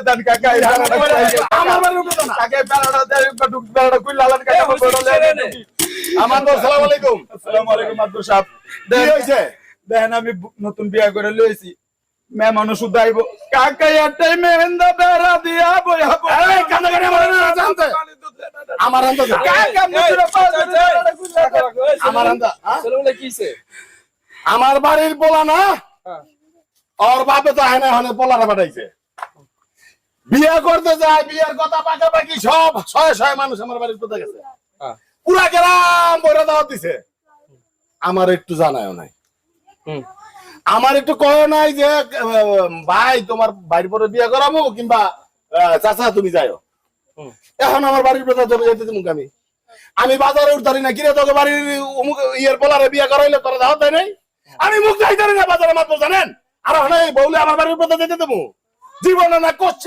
দেন কাকা আমার বাড়ির উপরে না। কাকা বেড়াটা দেন বেড়াটা কই লালান কাকা আমার তো আসসালামু আলাইকুম। আসসালামু আলাইকুম মাদুর সাহেব কি হয়েছে? দেখেন আমি নতুন বিয়া করে লইছি মেহমান শুধাইব কাকা একটাই মেহেন্দা বেড়া দিয়া বইয়া এই কান্দাকাটি আমার না জানতে। আমার আন্দা যা। কাকা মুজরা আমার আন্দা। হ্যাঁ? ছেলেগুলো কিছে? আমার বাড়ির পোলা না ওর বাপে তো হানে হানে পোলারা পাঠাইছে বিয়া করতে যায় বিয়ার কথা পাকাপাকি সব ছয় ছয় মানুষ আমার বাড়ির কোথায় গেছে হ্যাঁ। পুরা গ্রাম বইরা দাওয়াত দিছে আমার একটু জানায়ও নাই হুম। আমার একটু কয় নাই যে ভাই তোমার বাড়ির পরে বিয়া করাবো কিংবা চাচা তুমি যাও হুম। এখন আমার বাড়ির কথা চলে যেতে মুখ আমি বাজারে উঠতারি না কিরে তোকে বাড়ির অমুক ইয়ের পোলারে বিয়া করাইলে তোরা দাওয়াত দেয় নাই আমি মুখ যাইতারি না বাজারে মাত্র জানেন আর এখন এই বউলে আমার বাড়ির কথা যেতে দেবো জীবনে না করছে